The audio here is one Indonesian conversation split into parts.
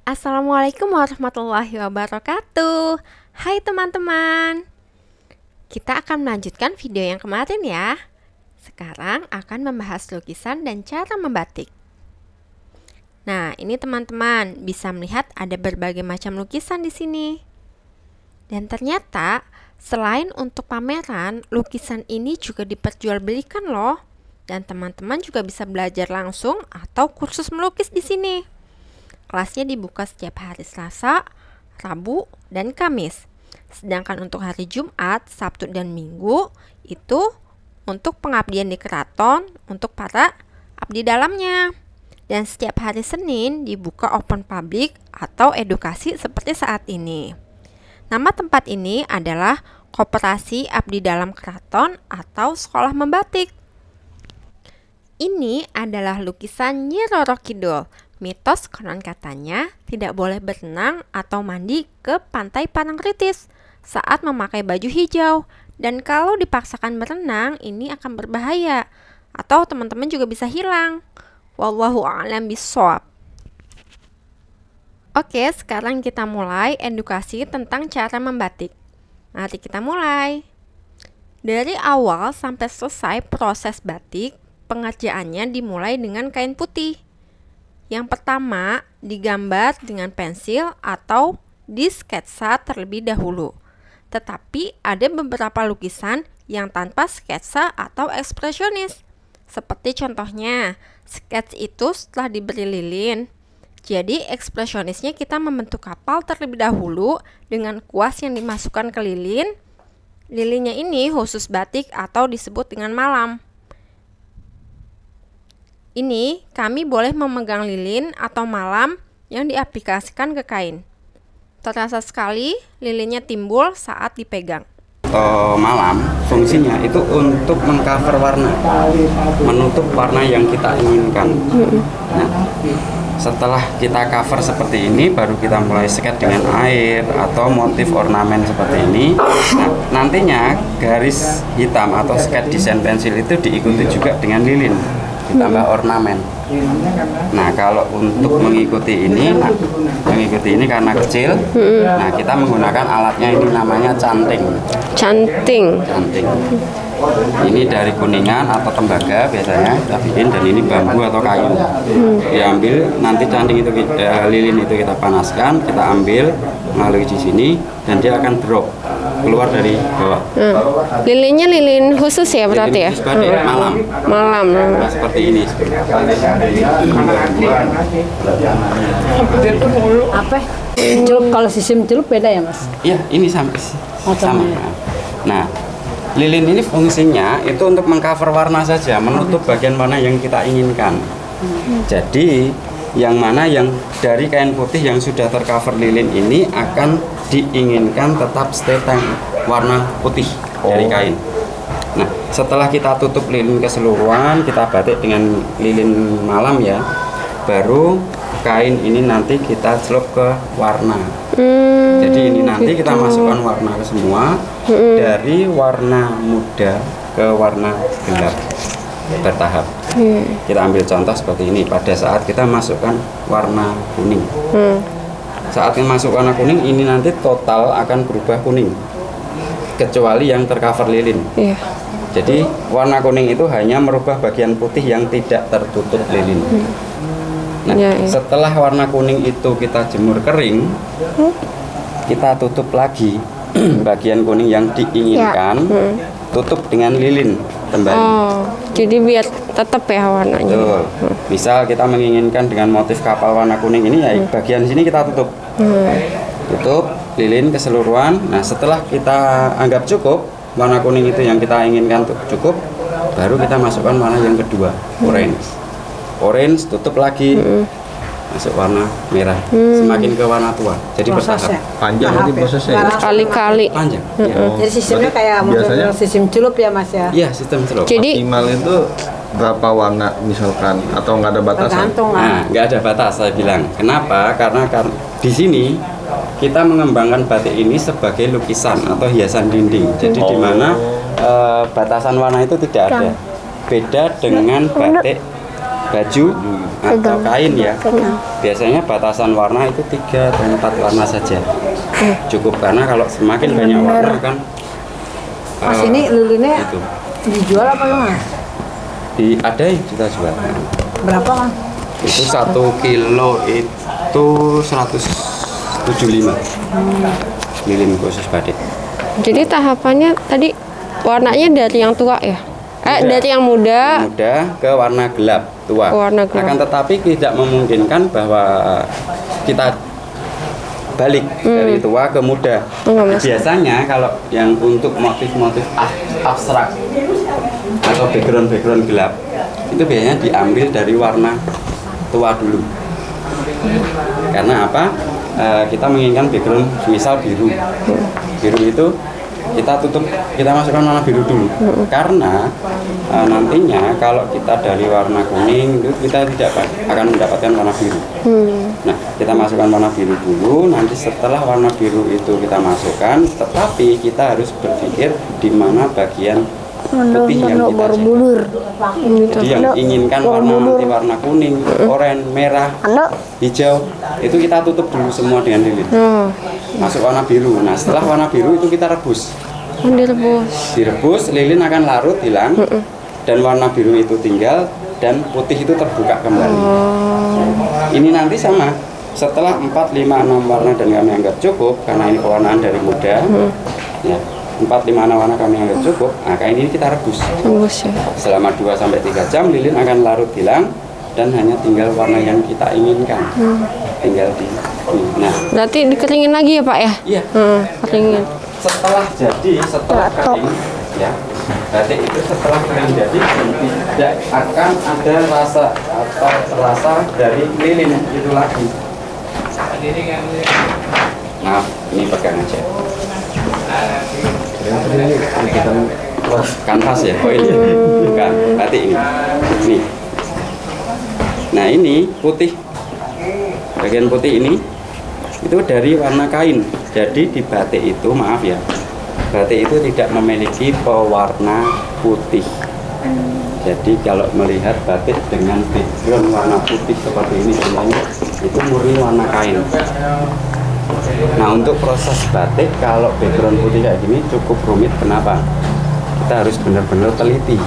Assalamualaikum warahmatullahi wabarakatuh. Hai teman-teman, kita akan melanjutkan video yang kemarin ya. Sekarang akan membahas lukisan dan cara membatik. Nah, ini teman-teman bisa melihat ada berbagai macam lukisan di sini. Dan ternyata selain untuk pameran, lukisan ini juga diperjualbelikan loh. Dan teman-teman juga bisa belajar langsung atau kursus melukis di sini. Kelasnya dibuka setiap hari Selasa, Rabu, dan Kamis. Sedangkan untuk hari Jumat, Sabtu, dan Minggu itu untuk pengabdian di keraton untuk para abdi dalamnya. Dan setiap hari Senin dibuka open public atau edukasi seperti saat ini. Nama tempat ini adalah Koperasi Abdi Dalam Keraton atau Sekolah Membatik. Ini adalah lukisan Nyi Roro Kidul. Mitos konon katanya tidak boleh berenang atau mandi ke pantai Parangtritis saat memakai baju hijau. Dan kalau dipaksakan berenang, ini akan berbahaya. Atau teman-teman juga bisa hilang. Wallahu a'lam bishawab. Oke, sekarang kita mulai edukasi tentang cara membatik. Mari kita mulai. Dari awal sampai selesai proses batik, pengerjaannya dimulai dengan kain putih. Yang pertama, digambar dengan pensil atau disketsa terlebih dahulu. Tetapi ada beberapa lukisan yang tanpa sketsa atau ekspresionis. Seperti contohnya, skets itu setelah diberi lilin. Jadi ekspresionisnya kita membentuk kapal terlebih dahulu dengan kuas yang dimasukkan ke lilin. Lilinnya ini khusus batik atau disebut dengan malam. Ini kami boleh memegang lilin atau malam yang diaplikasikan ke kain. Terasa sekali lilinnya timbul saat dipegang. Malam fungsinya itu untuk mengcover warna, menutup warna yang kita inginkan. Nah, setelah kita cover seperti ini, baru kita mulai sketch dengan air atau motif ornamen seperti ini. Nah, nantinya garis hitam atau sketch desain pensil itu diikuti juga dengan lilin, ditambah ornamen. Nah, kalau untuk mengikuti ini karena kecil, nah kita menggunakan alatnya ini namanya canting. Canting. Ini dari kuningan atau tembaga biasanya kita bikin, dan ini bambu atau kayu. Diambil, nanti canting itu lilin itu kita panaskan, kita ambil melalui di sini, dan dia akan drop keluar dari bawah. Lilinnya lilin khusus ya berarti lilin ya? Malam. Nah, seperti ini. Apa? Celup, kalau sistem celup beda ya mas? Iya, ini sama. Nah, lilin ini fungsinya itu untuk mengcover warna saja, menutup bagian warna yang kita inginkan. Jadi yang mana yang dari kain putih yang sudah tercover lilin ini akan diinginkan tetap stay warna putih dari kain. Nah, setelah kita tutup lilin keseluruhan, kita batik dengan lilin malam ya, baru kain ini nanti kita celup ke warna. Jadi ini nanti kita masukkan warna ke semua, dari warna muda ke warna gelap bertahap. Kita ambil contoh seperti ini. Pada saat kita masukkan warna kuning, saat kita masuk warna kuning ini nanti total akan berubah kuning, kecuali yang tercover lilin. Jadi warna kuning itu hanya merubah bagian putih yang tidak tertutup lilin. Nah, setelah warna kuning itu kita jemur kering, kita tutup lagi bagian kuning yang diinginkan, tutup dengan lilin kembali. Jadi biar tetap ya warnanya. Betul. Misal kita menginginkan dengan motif kapal warna kuning ini, ya bagian sini kita tutup. Tutup lilin keseluruhan. Nah, setelah kita anggap cukup warna kuning itu yang kita inginkan cukup, baru kita masukkan warna yang kedua, orange, tutup lagi, masuk warna merah, semakin ke warna tua. Jadi bertahap. Panjang nanti prosesnya. Kali-kali. Panjang. Jadi sistemnya kayak biasanya sistem celup ya mas ya? Iya, sistem celup. Jadi Maksimal itu berapa warna misalkan, atau nggak ada batasan? Tergantung lah. Nah, nggak ada batas saya bilang. Kenapa? Karena di sini kita mengembangkan batik ini sebagai lukisan atau hiasan dinding. Jadi di mana batasan warna itu tidak ada. Beda dengan batik baju atau kain ya. Biasanya batasan warna itu 3 atau 4 warna saja cukup, karena kalau semakin banyak warna kan Mas ini lilinnya itu dijual apa gimana? ada yang kita jual. Berapa kan? Itu 1 kilo itu 175 lilin khusus batik. Jadi tahapannya tadi warnanya dari yang tua ya? Dari yang muda Ke warna gelap tua. Warna gelap. Akan tetapi tidak memungkinkan bahwa kita balik dari tua ke muda. Biasanya kalau yang untuk motif-motif abstrak atau background gelap itu biasanya diambil dari warna tua dulu. Karena apa? Kita menginginkan background misal biru. Biru itu kita masukkan warna biru dulu. Karena nantinya kalau kita dari warna kuning itu kita tidak akan mendapatkan warna biru. Nah, kita masukkan warna biru dulu, nanti setelah warna biru itu kita masukkan, tetapi kita harus berpikir di mana bagian putih yang kita cek. Jadi yang inginkan warna nanti warna kuning, oranye, merah, hijau, itu kita tutup dulu semua dengan lilin. Masuk warna biru. Nah, setelah warna biru itu kita rebus. Direbus, lilin akan larut, hilang, dan warna biru itu tinggal, dan putih itu terbuka kembali. Ini nanti sama. Setelah 4, 5, 6 warna dan kami anggap cukup, karena ini pewarnaan dari muda, ya, 4, 5, 6 warna kami anggap cukup, nah kain ini kita rebus ya. Selama 2-3 jam lilin akan larut, hilang, dan hanya tinggal warna yang kita inginkan. Tinggal di nah, berarti dikeringin lagi ya Pak ya? Iya. Keringin. Setelah kering ya, batik itu setelah kering jadi tidak akan ada rasa atau terasa dari lilin itu lagi. Nah, ini pegang aja. Kanvas ya, oh ini bukan batik ini. Nih. Nah ini putih, bagian putih ini itu dari warna kain. Jadi di batik itu, maaf ya, batik itu tidak memiliki pewarna putih. Jadi kalau melihat batik dengan background warna putih seperti ini semuanya, itu murni warna kain. Nah untuk proses batik kalau background putih kayak gini cukup rumit. Kenapa? Kita harus benar-benar teliti.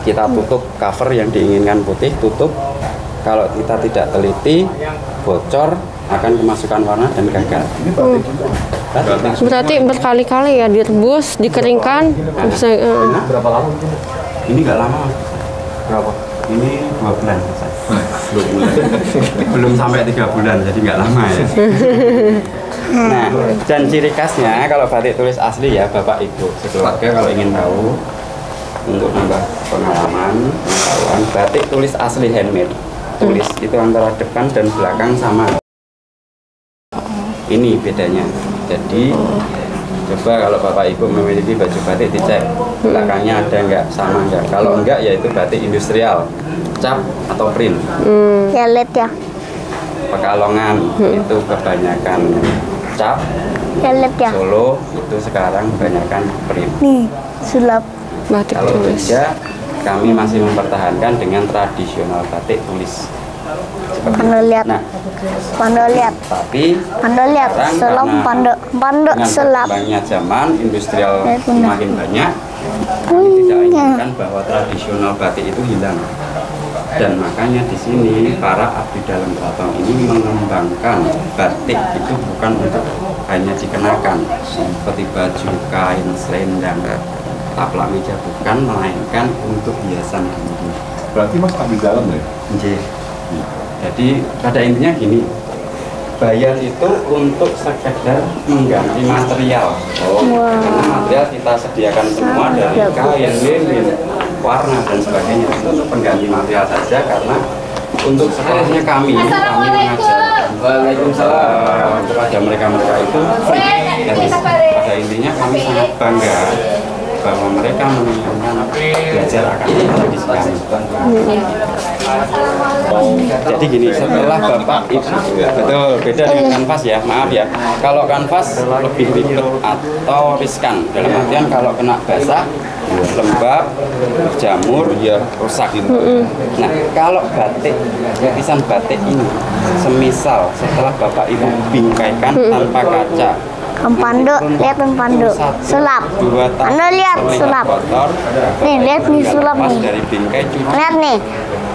Kita tutup cover yang diinginkan putih, tutup. Kalau kita tidak teliti, bocor, akan kemasukan warna dan gagal. Berarti berkali-kali ya direbus, dikeringkan. Bisa, berapa lama? Ini nggak lama. Berapa? Ini 2 bulan. 2 bulan. Belum sampai 3 bulan, jadi nggak lama ya. Nah, dan ciri khasnya kalau batik tulis asli ya Bapak Ibu sekeluarga kalau ingin tahu, untuk nambah pengalaman, pengetahuan, batik tulis asli handmade. Tulis itu antara depan dan belakang sama. Ini bedanya. Jadi coba kalau Bapak Ibu memiliki baju batik dicek belakangnya ada nggak, sama nggak. Kalau enggak ya itu batik industrial, cap atau print. Ya lihat ya. Pekalongan itu kebanyakan cap. Ya lihat ya. Solo itu sekarang kebanyakan print. Nih sulap. batik Kalau tulis. Jogja kami masih mempertahankan dengan tradisional batik tulis. Pando lihat. Nah, Pando lihat. tapi Pando lihat. sekarang Selam karena pando dengan selap. berkembangnya zaman industrial Ya, bunda. semakin banyak, kami tidak inginkan bahwa tradisional batik itu hilang. Dan makanya di sini para abdi dalam keraton ini mengembangkan batik itu bukan untuk hanya dikenakan seperti baju, kain, selendang, taplak meja, bukan, melainkan untuk hiasan diri. Berarti Mas abdi dalam ya? Nggih. Jadi pada intinya gini, bayar itu untuk sekedar mengganti material. Karena material kita sediakan semua dari kain, lilin, warna dan sebagainya. Itu untuk pengganti material saja, karena untuk sekolahnya kami mengajar kepada mereka itu free. Jadi pada intinya kami sangat bangga bahwa mereka menginginkan belajar belajar akan tradisi kami. Jadi gini, setelah Bapak betul beda dengan kanvas ya, maaf ya. Kalau kanvas lebih ribet atau riskan, dalam artian kalau kena basah, lembab, jamur, rusak. Nah, kalau batik, lukisan batik ini, semisal setelah Bapak Ibu bingkaikan tanpa kaca, Pandu, lihat Pandu, sulap. Pandu lihat sulap. Nih, lihat nih sulap nih. Dari bingkai cuci. Lihat nih.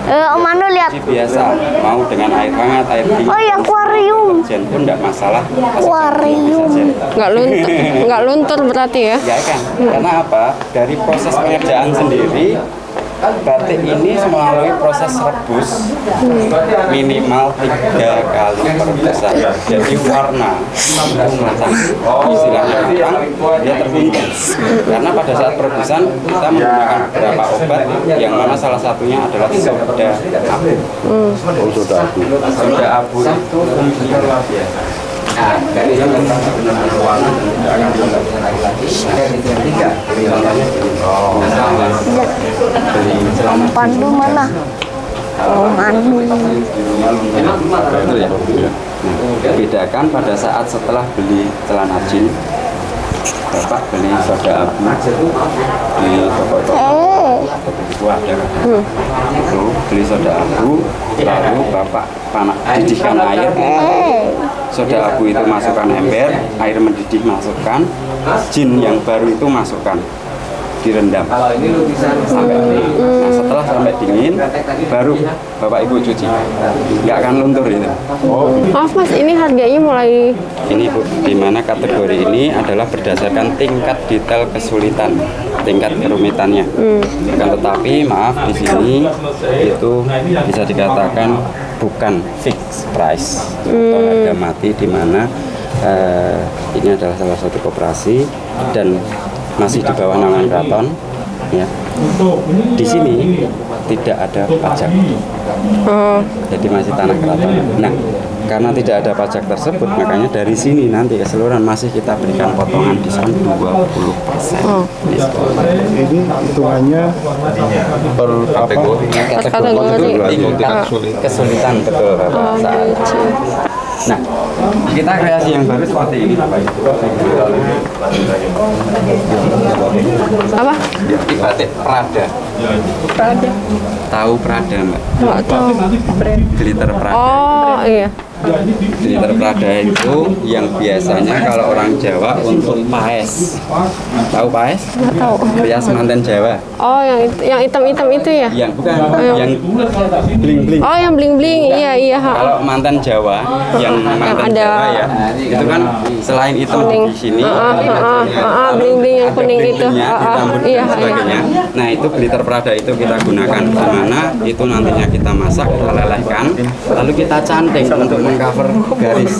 Om Pandu lihat. Biasa, mau dengan air hangat, air dingin. Oh iya, akuarium. Deterjen pun enggak masalah. Akuarium. Nggak luntur berarti ya? Ya kan, karena apa? Dari proses pengerjaan sendiri, batik ini melalui proses rebus minimal 3 kali perebusan. Jadi warna matang, istilahnya matang, dia terbungkus. Karena pada saat perebusan kita menggunakan beberapa obat, yang mana salah satunya adalah soda abu. Soda abu itu luar biasa. Om Pandu mana? Om Pandu. Bedakan pada saat setelah beli celana jeans, Bapak beli soda abu di toko-toko itu ada itu beli soda abu, lalu Bapak didihkan air, soda abu itu masukkan ember, air mendidih masukkan, jin yang baru itu masukkan, direndam sampai dingin. Nah, setelah sampai dingin baru Bapak Ibu cuci, nggak akan luntur itu. Maaf Mas, ini harganya mulai Ini Bu, di mana kategori ini adalah berdasarkan tingkat detail kesulitan, tingkat kerumitannya. Akan tetapi maaf di sini itu bisa dikatakan bukan fixed price atau harga mati, di mana ini adalah salah satu koperasi dan masih di bawah naungan keraton. Ya. Di sini tidak ada pajak, jadi masih tanah keraton. Nah, karena tidak ada pajak tersebut, makanya dari sini nanti keseluruhan masih kita berikan potongan diskon 20%. Ini hitungannya per kategori. Kesulitan betul Bapak. Nah, kita kreasi yang baru seperti ini Bapak Ibu. apa? Di batik Prada. Tahu Prada Mbak? Nggak tahu. Glitter Prada. Oh iya. Glitter Prada itu yang biasanya kalau orang Jawa untuk paes. Tahu paes? Nggak tahu. Rias manten Jawa. Oh yang hitam-hitam itu ya? Yang bukan, yang bling-bling. Oh yang bling-bling, iya. Kalau mantan Jawa, yang mantan ada Jawa ya, itu kan selain itu di sini, bling-bling yang kuning itu. ditambur Iya, dan sebagainya. Nah itu glitter Prada itu kita gunakan, dimana itu nantinya kita masak, kita lelehkan, lalu kita canting untuk mengcover garis.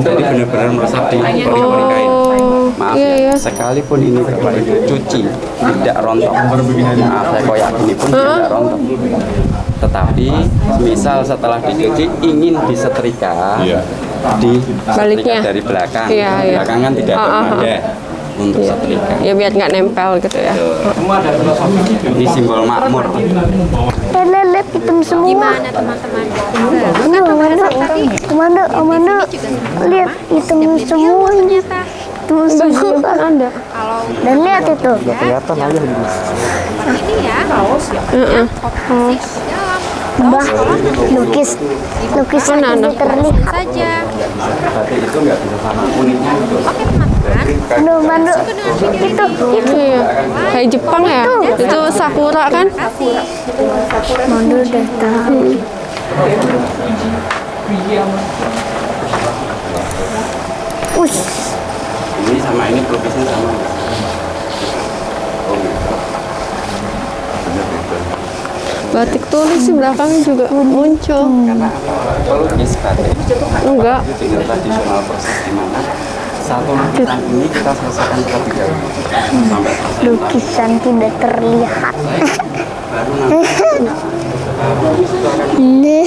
Jadi benar-benar meresap di pori-pori kain. Maaf ya, sekalipun ini Bapak Ibu cuci tidak rontok. Maaf saya koyak gini pun tidak rontok. Tetapi misal setelah dicuci ingin disetrika, baliknya dari belakang, belakang kan tidak ada wadah untuk setrika. Ya biar nggak nempel gitu ya. Ini simbol makmur. Lihat hitam semua. Gimana teman-teman? Komando, lihat hitam semua. Hitam semua. Ada. Dan lihat itu. Kelihatan aja Ini ya. Bah, lukisan ini terlihat. Saja. Batik itu nggak bisa sama uniknya. Oke teman-teman. Mandu, itu. Iya. Kayak Jepang ya? Itu sakura kan? Mandu udah tahu. Ush. Ini sama ini pelukisnya sama. Batik tulis di belakangnya juga muncul. Karena pelukis batik Enggak. itu dengan tradisional proses di mana satu lukisan ini kita selesaikan terlebih dahulu sampai selesai. Lukisan tidak terlihat. Baru nanti Nih.